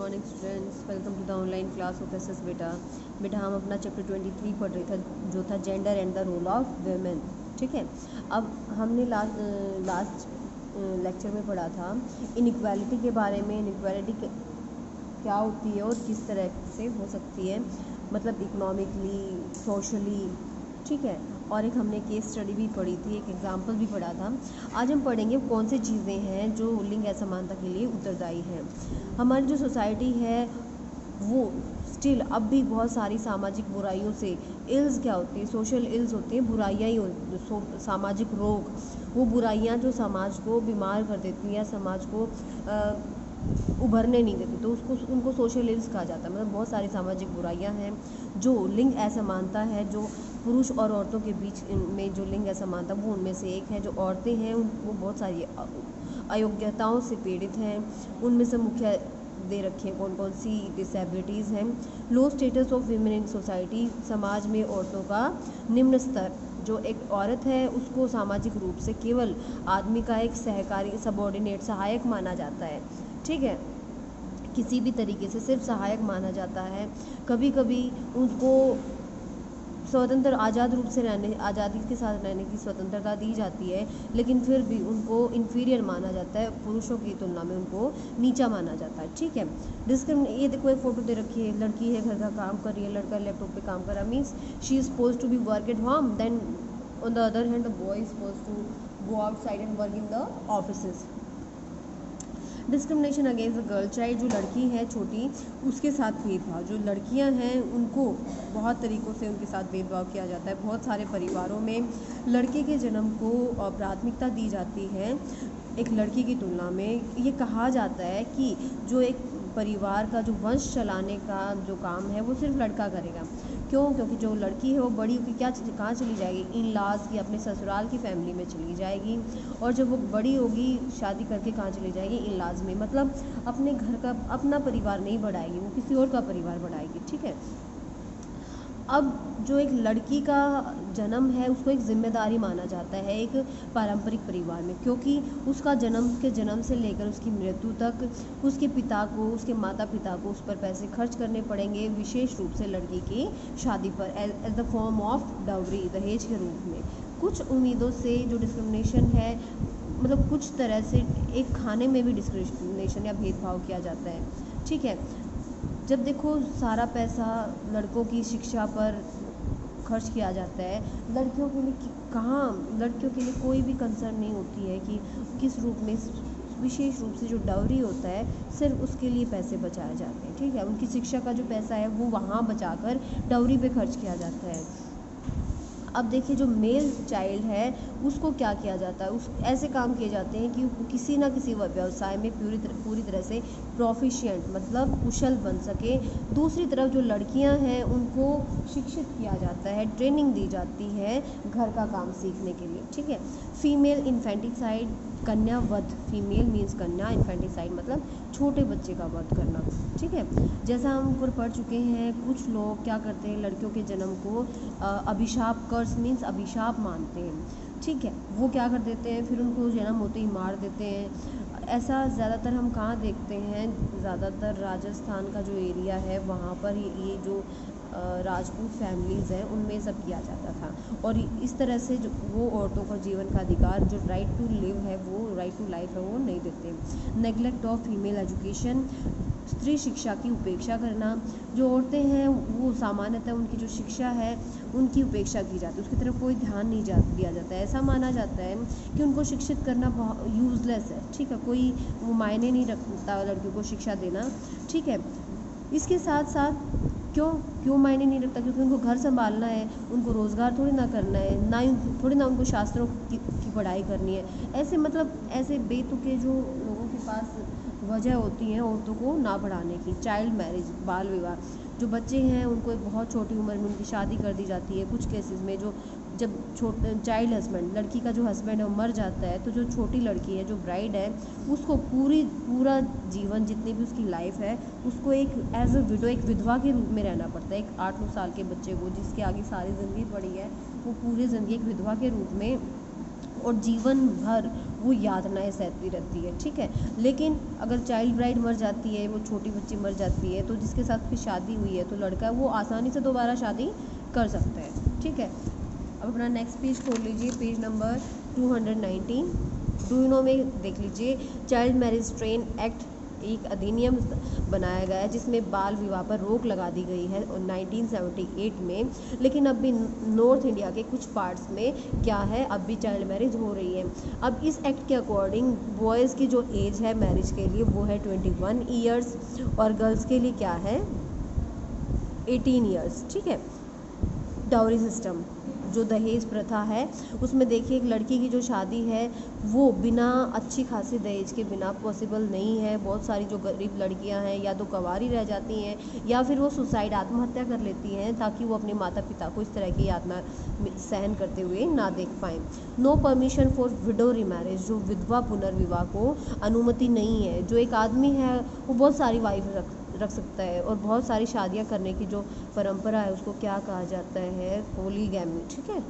Morning students, welcome to the online class of S बेटा हम अपना चैप्टर 23 पढ़ रहे थे जो था gender and the role of women. ठीक है, अब हमने लास्ट लेक्चर में पढ़ा था इनइक्वालिटी के बारे में। इनइक्वालिटी क्या होती है और किस तरह से हो सकती है, मतलब इकोनॉमिकली, सोशली। ठीक है, और एक हमने केस स्टडी भी पढ़ी थी, एक एग्जाम्पल भी पढ़ा था। आज हम पढ़ेंगे कौन सी चीज़ें हैं जो लिंग असमानता के लिए उत्तरदायी हैं। हमारी जो सोसाइटी है वो स्टिल अब भी बहुत सारी सामाजिक बुराइयों से, इल्स क्या होती है, सोशल इल्स होती हैं, बुराइयाँ ही होती, सामाजिक रोग, वो बुराइयाँ जो समाज को बीमार कर देती हैं या समाज को उभरने नहीं देती, तो उसको उनको सोशल इल्स कहा जाता है। मतलब बहुत सारी सामाजिक बुराइयाँ हैं जो लिंग असमानता है, जो पुरुष और औरतों के बीच में जो लिंग असमानता, वो उनमें से एक है। जो औरतें हैं वो बहुत सारी अयोग्यताओं से पीड़ित हैं। उनमें से मुख्य दे रखे हैं कौन कौन सी डिसेबिलिटीज़ हैं। लो status of women in society, समाज में औरतों का निम्न स्तर। जो एक औरत है उसको सामाजिक रूप से केवल आदमी का एक सहकारी, सबॉर्डिनेट, सहायक माना जाता है। ठीक है, किसी भी तरीके से सिर्फ सहायक माना जाता है। कभी कभी उनको स्वतंत्र, आज़ाद रूप से रहने, आज़ादी के साथ रहने की स्वतंत्रता दी जाती है, लेकिन फिर भी उनको इन्फीरियर माना जाता है, पुरुषों की तुलना में उनको नीचा माना जाता है। ठीक है, ये देखो एक फ़ोटो दे रखी है, लड़की है घर का काम कर रही है, लड़का लैपटॉप पे काम कर रहा है, means she is suppose to be work at home, then on the other hand the boy is suppose to go outside and work in the offices. Discrimination against the girl child, जो लड़की है छोटी उसके साथ भेदभाव। जो लड़कियां हैं उनको बहुत तरीक़ों से उनके साथ भेदभाव किया जाता है। बहुत सारे परिवारों में लड़के के जन्म को प्राथमिकता दी जाती है एक लड़की की तुलना में। ये कहा जाता है कि जो एक परिवार का जो वंश चलाने का जो काम है वो सिर्फ लड़का करेगा। क्यों? क्योंकि जो लड़की है वो बड़ी होकर कहाँ चली जाएगी, इन लॉज की, अपने ससुराल की फैमिली में चली जाएगी। और जब वो बड़ी होगी शादी करके कहाँ चली जाएगी, इन लॉज में, मतलब अपने घर का अपना परिवार नहीं बढ़ाएगी, वो किसी और का परिवार बढ़ाएगी। ठीक है, अब जो एक लड़की का जन्म है उसको एक जिम्मेदारी माना जाता है एक पारंपरिक परिवार में, क्योंकि उसका जन्म से लेकर उसकी मृत्यु तक उसके पिता को, उसके माता पिता को उस पर पैसे खर्च करने पड़ेंगे, विशेष रूप से लड़की की शादी पर as the form of dowry, दहेज के रूप में। कुछ उम्मीदों से जो डिस्क्रिमिनेशन है, मतलब कुछ तरह से एक खाने में भी डिस्क्रिमिनेशन या भेदभाव किया जाता है। ठीक है, जब देखो सारा पैसा लड़कों की शिक्षा पर खर्च किया जाता है, लड़कियों के लिए कहाँ, लड़कियों के लिए कोई भी कंसर्न नहीं होती है कि किस रूप में, विशेष रूप से जो डाउरी होता है सिर्फ उसके लिए पैसे बचाए जाते हैं। ठीक है, उनकी शिक्षा का जो पैसा है वो वहाँ बचाकर डाउरी पे खर्च किया जाता है। अब देखिए जो मेल चाइल्ड है उसको क्या किया जाता है, उस ऐसे काम किए जाते हैं कि वो किसी ना किसी व्यवसाय में पूरी तरह से प्रोफिशिएंट, मतलब कुशल बन सके। दूसरी तरफ जो लड़कियां हैं उनको शिक्षित किया जाता है, ट्रेनिंग दी जाती है घर का काम सीखने के लिए। ठीक है, फीमेल इन्फेंटिसाइड, कन्या वध, फीमेल मीन्स कन्या, इन्फेंटिसाइड मतलब छोटे बच्चे का वध करना। ठीक है, जैसा हम ऊपर पढ़ चुके हैं, कुछ लोग क्या करते हैं, लड़कियों के जन्म को अभिशाप, कर्स मीन्स अभिशाप मानते हैं। ठीक है, वो क्या कर देते हैं, फिर उनको जन्म होते ही मार देते हैं। ऐसा ज़्यादातर हम कहाँ देखते हैं, ज़्यादातर राजस्थान का जो एरिया है वहाँ पर ये जो राजपूत फैमिलीज़ हैं उनमें सब किया जाता था। और इस तरह से जो वो औरतों को जीवन का अधिकार, जो राइट टू लिव है, वो राइट टू लाइफ है, वो नहीं देते। नेग्लेक्ट ऑफ फीमेल एजुकेशन, स्त्री शिक्षा की उपेक्षा करना। जो औरतें हैं वो सामान्यतः उनकी जो शिक्षा है उनकी उपेक्षा की जाती है, उसकी तरफ कोई ध्यान नहीं दिया जाता है। ऐसा माना जाता है कि उनको शिक्षित करना बहुत यूज़लेस है। ठीक है, कोई वो मायने नहीं रखता लड़कियों को शिक्षा देना। ठीक है, इसके साथ साथ क्यों मायने नहीं रखता, क्योंकि उनको घर संभालना है, उनको रोज़गार थोड़ी ना करना है, थोड़ी ना उनको शास्त्रों की पढ़ाई करनी है। ऐसे मतलब ऐसे बेतुके जो लोगों के पास वजह होती हैं औरतों को ना पढ़ाने की। चाइल्ड मैरिज, बाल विवाह, जो बच्चे हैं उनको एक बहुत छोटी उम्र में उनकी शादी कर दी जाती है। कुछ केसेस में जो जब चाइल्ड हस्बैंड, लड़की का जो हस्बैंड है वो मर जाता है, तो जो छोटी लड़की है, जो ब्राइड है, उसको पूरा जीवन, जितनी भी उसकी लाइफ है, उसको एक एज अ विडो, एक विधवा के रूप में रहना पड़ता है। एक 8-9 साल के बच्चे को, जिसके आगे सारी ज़िंदगी पड़ी है, वो पूरी ज़िंदगी एक विधवा के रूप में और जीवन भर वो यातनाएं सहती रहती है, ठीक है। लेकिन अगर चाइल्ड ब्राइड मर जाती है, वो छोटी बच्ची मर जाती है, तो जिसके साथ फिर शादी हुई है तो लड़का वो आसानी से दोबारा शादी कर सकता है, ठीक है। अब अपना नेक्स्ट पेज खोल लीजिए, page number 219। Do you know में देख लीजिए, चाइल्ड मैरिज ट्रेन एक्ट एक अधिनियम बनाया गया है जिसमें बाल विवाह पर रोक लगा दी गई है 1978 में। लेकिन अब भी नॉर्थ इंडिया के कुछ पार्ट्स में क्या है, अब भी चाइल्ड मैरिज हो रही है। अब इस एक्ट के अकॉर्डिंग बॉयज़ की जो एज है मैरिज के लिए वो है 21 ईयर्स और गर्ल्स के लिए क्या है 18 ईयर्स, ठीक है। डाउरी सिस्टम, जो दहेज प्रथा है, उसमें देखिए एक लड़की की जो शादी है वो बिना अच्छी खासी दहेज के बिना पॉसिबल नहीं है। बहुत सारी जो गरीब लड़कियां हैं या तो कवारी रह जाती हैं या फिर वो सुसाइड आत्महत्या कर लेती हैं ताकि वो अपने माता पिता को इस तरह की यातना सहन करते हुए ना देख पाएँ। No permission for widow remarriage, जो विधवा पुनर्विवाह को अनुमति नहीं है। जो एक आदमी है वो बहुत सारी वाइफ रख सकता है और बहुत सारी शादियां करने की जो परंपरा है उसको क्या कहा जाता है, पॉलीगैमी, ठीक है।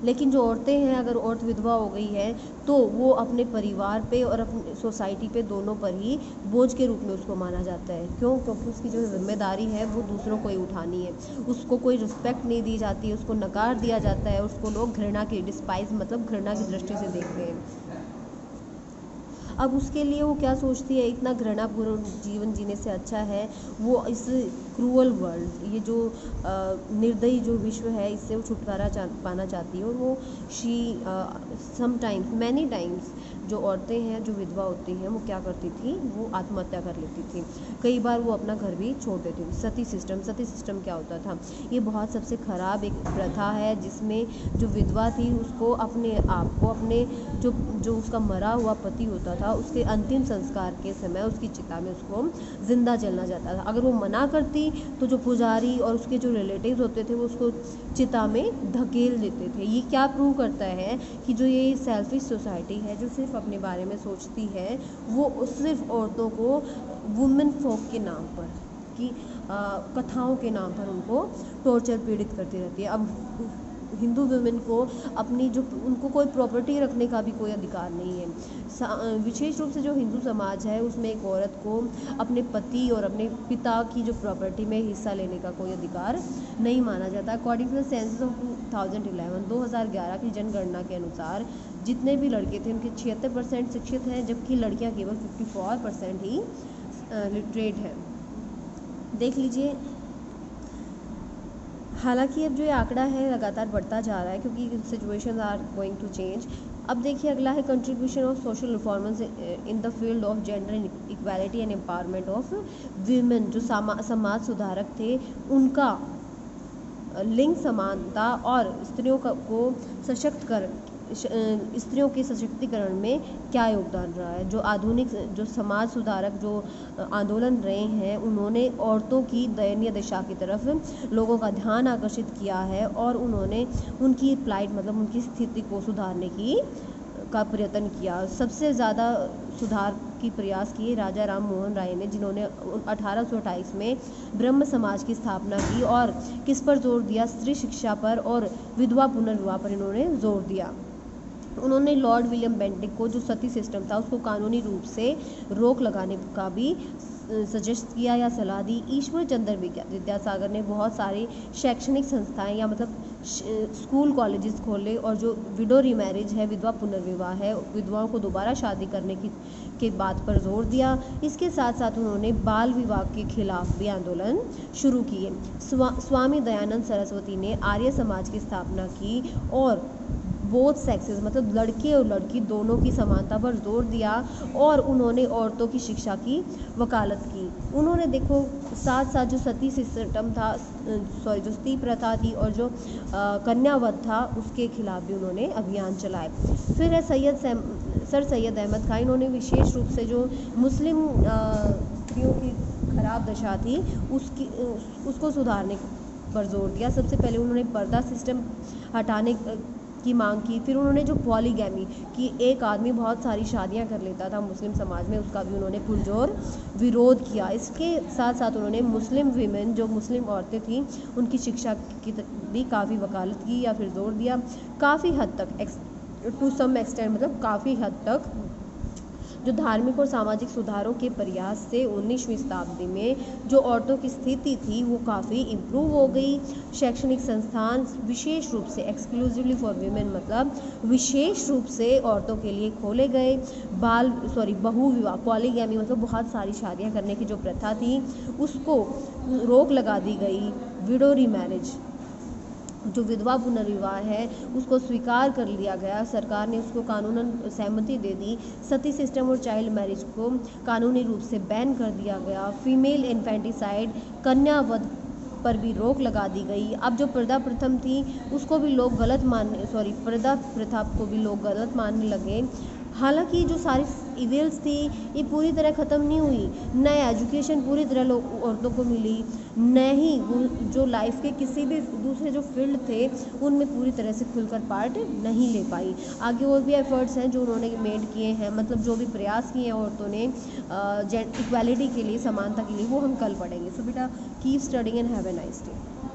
लेकिन जो औरतें हैं, अगर औरत विधवा हो गई है तो वो अपने परिवार पे और अपनी सोसाइटी पे दोनों पर ही बोझ के रूप में उसको माना जाता है। क्यों? क्योंकि उसकी जो जिम्मेदारी है वो दूसरों को ही उठानी है। उसको कोई रिस्पेक्ट नहीं दी जाती है, उसको नकार दिया जाता है, उसको लोग घृणा की डिस्पाइज मतलब घृणा की दृष्टि से देखते हैं। अब उसके लिए वो क्या सोचती है, इतना घृणापूर्ण जीवन जीने से अच्छा है वो इस क्रूअल वर्ल्ड, ये जो निर्दयी जो विश्व है, इससे वो छुटकारा पाना चाहती है। और वो शी समटाइम्स मैनी टाइम्स जो औरतें हैं जो विधवा होती हैं वो क्या करती थी, वो आत्महत्या कर लेती थी। कई बार वो अपना घर भी छोड़ देती थी। सती सिस्टम क्या होता था, ये बहुत सबसे ख़राब एक प्रथा है जिसमें जो विधवा थी उसको अपने आप को अपने जो उसका मरा हुआ पति होता था उसके अंतिम संस्कार के समय उसकी चिता में उसको जिंदा जलना जाता था। अगर वो मना करती तो जो पुजारी और उसके जो रिलेटिव्स होते थे वो उसको चिता में धकेल देते थे। ये क्या प्रूव करता है कि जो ये सेल्फिश सोसाइटी है जो सिर्फ अपने बारे में सोचती है, वो सिर्फ औरतों को वुमेन फोक के नाम पर कि कथाओं के नाम पर उनको टॉर्चर पीड़ित करती रहती है। अब हिंदू वुमेन को अपनी जो उनको कोई प्रॉपर्टी रखने का भी कोई अधिकार नहीं है। विशेष रूप से जो हिंदू समाज है उसमें एक औरत को अपने पति और अपने पिता की जो प्रॉपर्टी में हिस्सा लेने का कोई अधिकार नहीं माना जाता। According to the census of 2011 की जनगणना के अनुसार जितने भी लड़के थे उनके 76% शिक्षित हैं, जबकि लड़कियां केवल 54% ही लिटरेट हैं। देख लीजिए, हालांकि अब जो ये आंकड़ा है लगातार बढ़ता जा रहा है क्योंकि situations are going to change. अब देखिए अगला है contribution of social reformers in the field of gender equality and empowerment of women. जो समाज सुधारक थे उनका लिंग समानता और स्त्रियों को सशक्त कर स्त्रियों के सशक्तिकरण में क्या योगदान रहा है। जो आधुनिक जो समाज सुधारक जो आंदोलन रहे हैं उन्होंने औरतों की दयनीय दशा की तरफ लोगों का ध्यान आकर्षित किया है और उन्होंने उनकी प्लाइट मतलब उनकी स्थिति को सुधारने का प्रयत्न किया। सबसे ज़्यादा सुधार की प्रयास किए राजा राम मोहन राय ने, जिन्होंने 1828 में ब्रह्म समाज की स्थापना की और किस पर जोर दिया, स्त्री शिक्षा पर और विधवा पुनर्विवाह पर इन्होंने जोर दिया। उन्होंने लॉर्ड विलियम बेंटिक को जो सती सिस्टम था उसको कानूनी रूप से रोक लगाने का भी सजेस्ट किया या सलाह दी। ईश्वर चंद्र विद्यासागर ने बहुत सारी शैक्षणिक संस्थाएं या मतलब स्कूल कॉलेजेस खोले और जो विडो रीमैरिज है, विधवा पुनर्विवाह है, विधवाओं को दोबारा शादी करने की बात पर जोर दिया। इसके साथ साथ उन्होंने बाल विवाह के खिलाफ भी आंदोलन शुरू किए। स्वामी दयानंद सरस्वती ने आर्य समाज की स्थापना की और बोथ सेक्सेस मतलब लड़के और लड़की दोनों की समानता पर जोर दिया और उन्होंने औरतों की शिक्षा की वकालत की। उन्होंने देखो साथ साथ जो सती सिस्टम था जो सती प्रथा थी और जो कन्यावध था उसके खिलाफ भी उन्होंने अभियान चलाए। फिर है सर सैयद अहमद खान। इन्होंने विशेष रूप से जो मुस्लिम स्त्रियों की खराब दशा थी उसको सुधारने पर जोर दिया। सबसे पहले उन्होंने पर्दा सिस्टम हटाने की मांग की। फिर उन्होंने जो पॉलीगैमी कि एक आदमी बहुत सारी शादियां कर लेता था मुस्लिम समाज में, उसका भी उन्होंने पुरजोर विरोध किया। इसके साथ साथ उन्होंने मुस्लिम वीमेन जो मुस्लिम औरतें थीं उनकी शिक्षा की भी काफ़ी वकालत की या फिर जोर दिया। काफ़ी हद तक टू सम एक्सटेंट, मतलब काफ़ी हद तक जो धार्मिक और सामाजिक सुधारों के प्रयास से 19वीं शताब्दी में जो औरतों की स्थिति थी वो काफ़ी इम्प्रूव हो गई। शैक्षणिक संस्थान विशेष रूप से एक्सक्लूसिवली फॉर वीमेन, मतलब विशेष रूप से औरतों के लिए खोले गए। बहु विवाह, पॉलीगैमी, मतलब बहुत सारी शादियां करने की जो प्रथा थी उसको रोक लगा दी गई। विडो रीमैरिज, जो विधवा पुनर्विवाह है उसको स्वीकार कर लिया गया, सरकार ने उसको कानूनन सहमति दे दी। सती सिस्टम और चाइल्ड मैरिज को कानूनी रूप से बैन कर दिया गया। फीमेल इन्फेंटिसाइड, कन्या वध पर भी रोक लगा दी गई। अब जो प्रथा प्रथम थी उसको भी लोग प्रथा प्रथा को भी लोग गलत मानने लगे। हालांकि जो सारी इवेल्स थी ये पूरी तरह ख़त्म नहीं हुई, न एजुकेशन पूरी तरह लोग औरतों को मिली, न ही वो जो लाइफ के किसी भी दूसरे जो फील्ड थे उनमें पूरी तरह से खुलकर पार्ट नहीं ले पाई। आगे और भी एफर्ट्स हैं जो उन्होंने मेड किए हैं, मतलब जो भी प्रयास किए हैं औरतों ने इक्वालिटी के लिए, समानता के लिए, वो हम कल पढ़ेंगे। सो बेटा keep studying and have a nice day.